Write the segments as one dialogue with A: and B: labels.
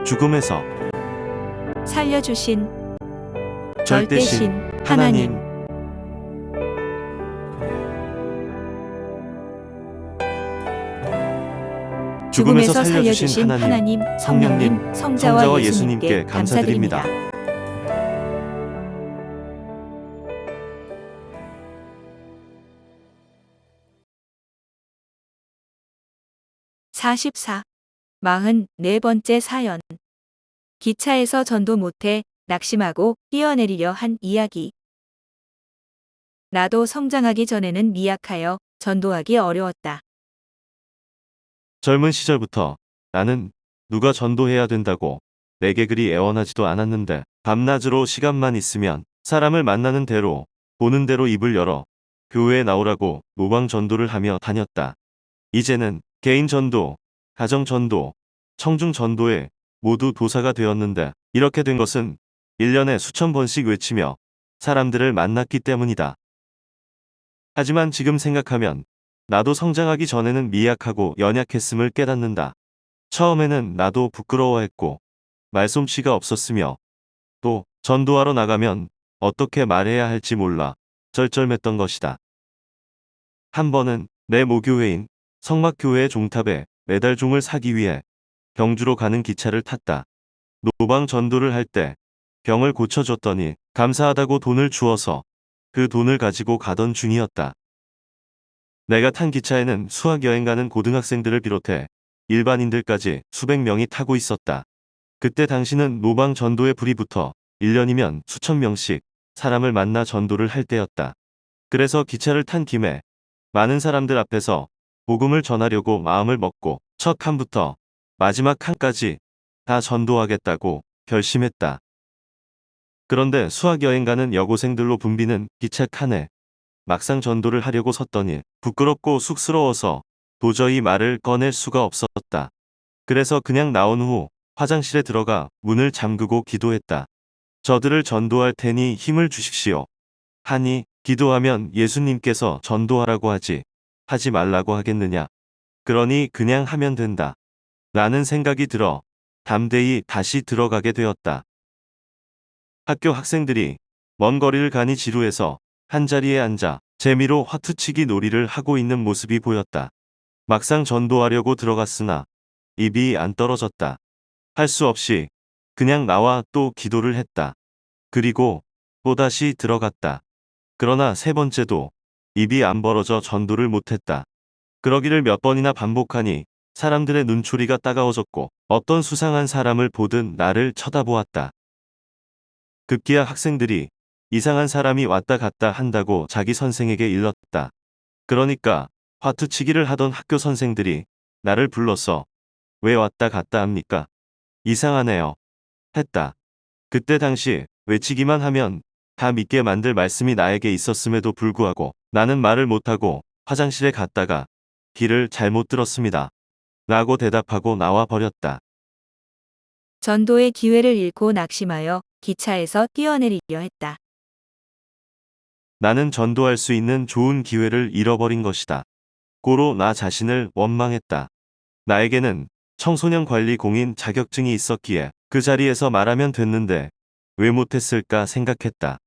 A: 죽음에서
B: 살려주신
A: 절대신 하나님. 죽음에서 살려주신 하나님, 성령님, 성자와 예수님께 감사드립니다.
B: 44. 44번째 사연. 기차에서 전도 못해 낙심하고 뛰어내리려 한 이야기. 나도 성장하기 전에는 미약하여 전도하기 어려웠다.
A: 젊은 시절부터 나는 누가 전도해야 된다고 내게 그리 애원하지도 않았는데 밤낮으로 시간만 있으면 사람을 만나는 대로 보는 대로 입을 열어 교회에 나오라고 노방 전도를 하며 다녔다. 이제는 개인 전도, 가정 전도, 청중 전도에 모두 도사가 되었는데 이렇게 된 것은 1년에 수천 번씩 외치며 사람들을 만났기 때문이다. 하지만 지금 생각하면 나도 성장하기 전에는 미약하고 연약했음을 깨닫는다. 처음에는 나도 부끄러워했고 말솜씨가 없었으며 또 전도하러 나가면 어떻게 말해야 할지 몰라 쩔쩔맸던 것이다. 한 번은 내 모교회인 성막교회의 종탑에 매달 종을 사기 위해 경주로 가는 기차를 탔다. 노방 전도를 할 때 병을 고쳐줬더니 감사하다고 돈을 주어서 그 돈을 가지고 가던 중이었다. 내가 탄 기차에는 수학여행 가는 고등학생들을 비롯해 일반인들까지 수백 명이 타고 있었다. 그때 당시는 노방 전도에 불이 붙어 1년이면 수천 명씩 사람을 만나 전도를 할 때였다. 그래서 기차를 탄 김에 많은 사람들 앞에서 복음을 전하려고 마음을 먹고 첫 칸부터 마지막 칸까지 다 전도하겠다고 결심했다. 그런데 수학여행 가는 여고생들로 붐비는 기차 칸에 막상 전도를 하려고 섰더니 부끄럽고 쑥스러워서 도저히 말을 꺼낼 수가 없었다. 그래서 그냥 나온 후 화장실에 들어가 문을 잠그고 기도했다. 저들을 전도할 테니 힘을 주십시오. 하니 기도하면 예수님께서 전도하라고 하지 말라고 하겠느냐. 그러니 그냥 하면 된다. 라는 생각이 들어 담대히 다시 들어가게 되었다. 학교 학생들이 먼 거리를 가니 지루해서 한자리에 앉아 재미로 화투치기 놀이를 하고 있는 모습이 보였다. 막상 전도하려고 들어갔으나 입이 안 떨어졌다. 할 수 없이 그냥 나와 또 기도를 했다. 그리고 또다시 들어갔다. 그러나 세 번째도 입이 안 벌어져 전도를 못했다. 그러기를 몇 번이나 반복하니 사람들의 눈초리가 따가워졌고 어떤 수상한 사람을 보듯 나를 쳐다보았다. 급기야 학생들이 이상한 사람이 왔다 갔다 한다고 자기 선생에게 일렀다. 그러니까 화투치기를 하던 학교 선생들이 나를 불러서 왜 왔다 갔다 합니까? 이상하네요. 했다. 그때 당시 외치기만 하면 다 믿게 만들 말씀이 나에게 있었음에도 불구하고 나는 말을 못하고 화장실에 갔다가 길을 잘못 들었습니다. 라고 대답하고 나와 버렸다.
B: 전도의 기회를 잃고 낙심하여 기차에서 뛰어내리려 했다.
A: 나는 전도할 수 있는 좋은 기회를 잃어버린 것이다. 고로 나 자신을 원망했다. 나에게는 청소년 관리 공인 자격증이 있었기에 그 자리에서 말하면 됐는데 왜 못했을까 생각했다.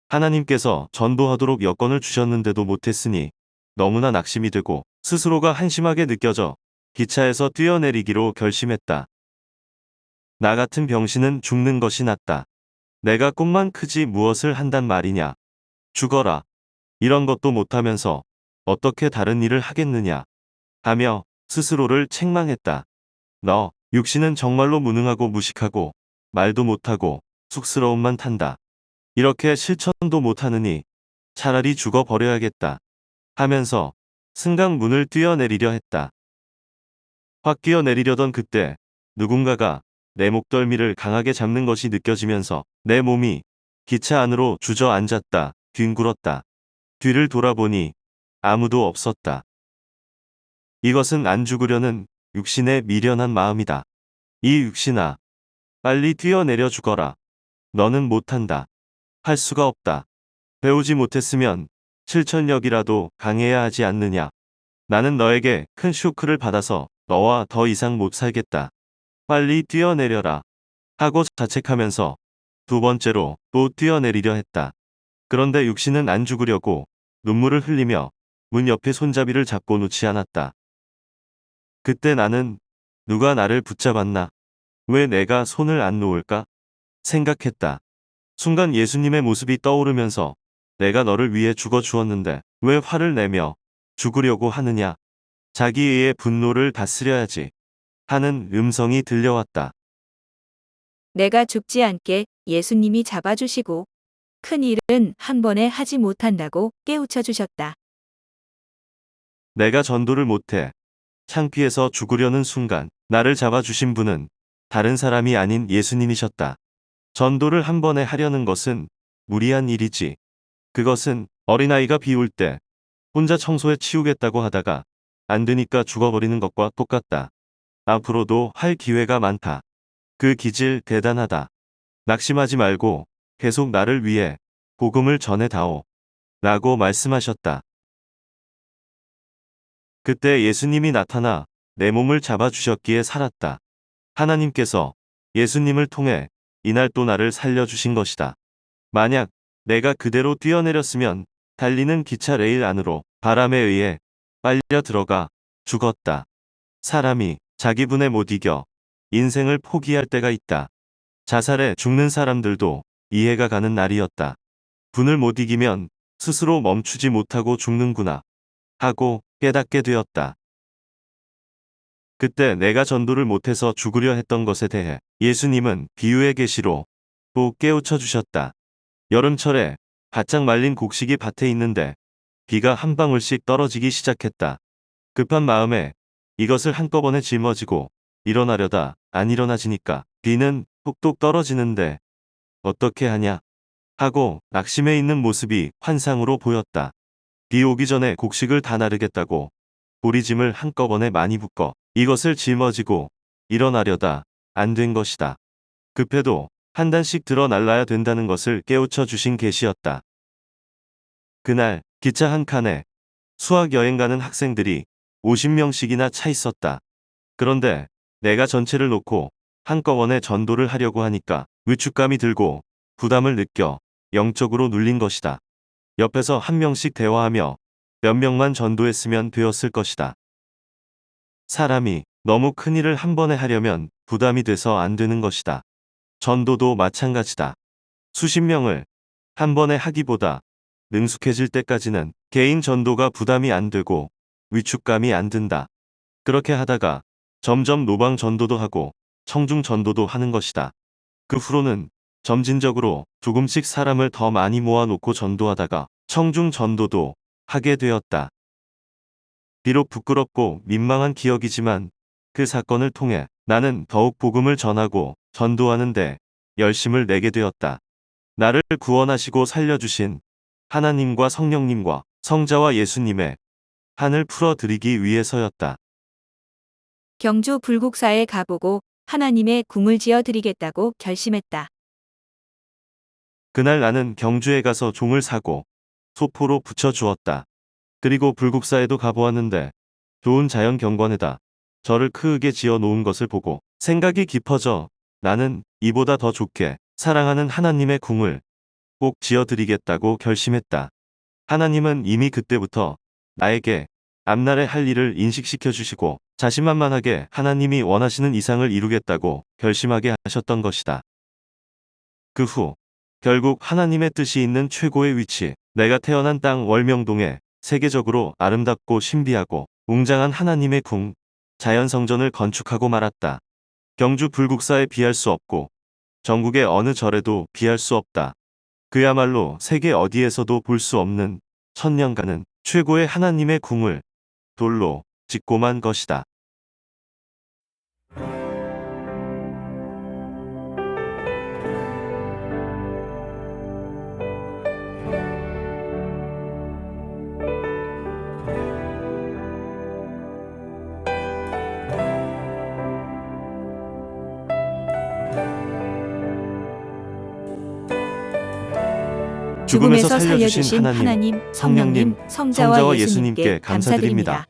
A: 하나님께서 전도하도록 여건을 주셨는데도 못했으니 너무나 낙심이 되고 스스로가 한심하게 느껴져 기차에서 뛰어내리기로 결심했다. 나 같은 병신은 죽는 것이 낫다. 내가 꿈만 크지 무엇을 한단 말이냐. 죽어라. 이런 것도 못하면서 어떻게 다른 일을 하겠느냐. 하며 스스로를 책망했다. 너, 육신은 정말로 무능하고 무식하고 말도 못하고 쑥스러움만 탄다. 이렇게 실천도 못하느니 차라리 죽어버려야겠다. 하면서 승강 문을 뛰어내리려 했다. 확 뛰어내리려던 그때 누군가가 내 목덜미를 강하게 잡는 것이 느껴지면서 내 몸이 기차 안으로 주저앉았다. 뒹굴었다. 뒤를 돌아보니 아무도 없었다. 이것은 안 죽으려는 육신의 미련한 마음이다. 이 육신아, 빨리 뛰어내려 죽어라. 너는 못한다. 할 수가 없다. 배우지 못했으면 실천력이라도 강해야 하지 않느냐. 나는 너에게 큰 쇼크를 받아서 너와 더 이상 못 살겠다. 빨리 뛰어내려라. 하고 자책하면서 두 번째로 또 뛰어내리려 했다. 그런데 육신은 안 죽으려고 눈물을 흘리며 문 옆에 손잡이를 잡고 놓지 않았다. 그때 나는 누가 나를 붙잡았나? 왜 내가 손을 안 놓을까? 생각했다. 순간 예수님의 모습이 떠오르면서 내가 너를 위해 죽어 주었는데 왜 화를 내며 죽으려고 하느냐? 자기의 분노를 다스려야지 하는 음성이 들려왔다.
B: 내가 죽지 않게 예수님이 잡아주시고 큰 일은 한 번에 하지 못한다고 깨우쳐 주셨다.
A: 내가 전도를 못해 창피해서 죽으려는 순간 나를 잡아주신 분은 다른 사람이 아닌 예수님이셨다. 전도를 한 번에 하려는 것은 무리한 일이지. 그것은 어린아이가 비울 때 혼자 청소해 치우겠다고 하다가 안 되니까 죽어버리는 것과 똑같다. 앞으로도 할 기회가 많다. 그 기질 대단하다. 낙심하지 말고 계속 나를 위해 복음을 전해다오. 라고 말씀하셨다. 그때 예수님이 나타나 내 몸을 잡아주셨기에 살았다. 하나님께서 예수님을 통해 이날 또 나를 살려주신 것이다. 만약 내가 그대로 뛰어내렸으면 달리는 기차 레일 안으로 바람에 의해 빨려 들어가 죽었다. 사람이 자기 분에 못 이겨 인생을 포기할 때가 있다. 자살해 죽는 사람들도 이해가 가는 날이었다. 분을 못 이기면 스스로 멈추지 못하고 죽는구나 하고 깨닫게 되었다. 그때 내가 전도를 못해서 죽으려 했던 것에 대해 예수님은 비유의 계시로 또 깨우쳐 주셨다. 여름철에 바짝 말린 곡식이 밭에 있는데 비가 한 방울씩 떨어지기 시작했다. 급한 마음에 이것을 한꺼번에 짊어지고 일어나려다 안 일어나지니까 비는 뚝뚝 떨어지는데 어떻게 하냐 하고 낙심해 있는 모습이 환상으로 보였다. 비 오기 전에 곡식을 다 나르겠다고 보리짐을 한꺼번에 많이 묶어 이것을 짊어지고 일어나려다 안 된 것이다. 급해도 한 단씩 들어 날라야 된다는 것을 깨우쳐 주신 계시였다. 그날 기차 한 칸에 수학 여행 가는 학생들이 50명씩이나 차 있었다. 그런데 내가 전체를 놓고 한꺼번에 전도를 하려고 하니까 위축감이 들고 부담을 느껴 영적으로 눌린 것이다. 옆에서 한 명씩 대화하며 몇 명만 전도했으면 되었을 것이다. 사람이 너무 큰 일을 한 번에 하려면 부담이 돼서 안 되는 것이다. 전도도 마찬가지다. 수십 명을 한 번에 하기보다 능숙해질 때까지는 개인 전도가 부담이 안 되고 위축감이 안 든다. 그렇게 하다가 점점 노방 전도도 하고 청중 전도도 하는 것이다. 그 후로는 점진적으로 조금씩 사람을 더 많이 모아놓고 전도하다가 청중 전도도 하게 되었다. 비록 부끄럽고 민망한 기억이지만 그 사건을 통해 나는 더욱 복음을 전하고 전도하는데 열심을 내게 되었다. 나를 구원하시고 살려주신 하나님과 성령님과 성자와 예수님의 한을 풀어드리기 위해서였다.
B: 경주 불국사에 가보고 하나님의 궁을 지어 드리겠다고 결심했다.
A: 그날 나는 경주에 가서 종을 사고 소포로 붙여 주었다. 그리고 불국사에도 가보았는데 좋은 자연 경관에다 절을 크게 지어 놓은 것을 보고 생각이 깊어져 나는 이보다 더 좋게 사랑하는 하나님의 궁을 꼭 지어드리겠다고 결심했다. 하나님은 이미 그때부터 나에게 앞날에 할 일을 인식시켜 주시고 자신만만하게 하나님이 원하시는 이상을 이루겠다고 결심하게 하셨던 것이다. 그 후 결국 하나님의 뜻이 있는 최고의 위치, 내가 태어난 땅 월명동에 세계적으로 아름답고 신비하고 웅장한 하나님의 궁, 자연성전을 건축하고 말았다. 경주 불국사에 비할 수 없고 전국의 어느 절에도 비할 수 없다. 그야말로 세계 어디에서도 볼 수 없는 천년가는 최고의 하나님의 궁을 돌로 짓고만 것이다.
B: 죽음에서 살려주신 하나님, 성령님, 성자와 예수님께 감사드립니다.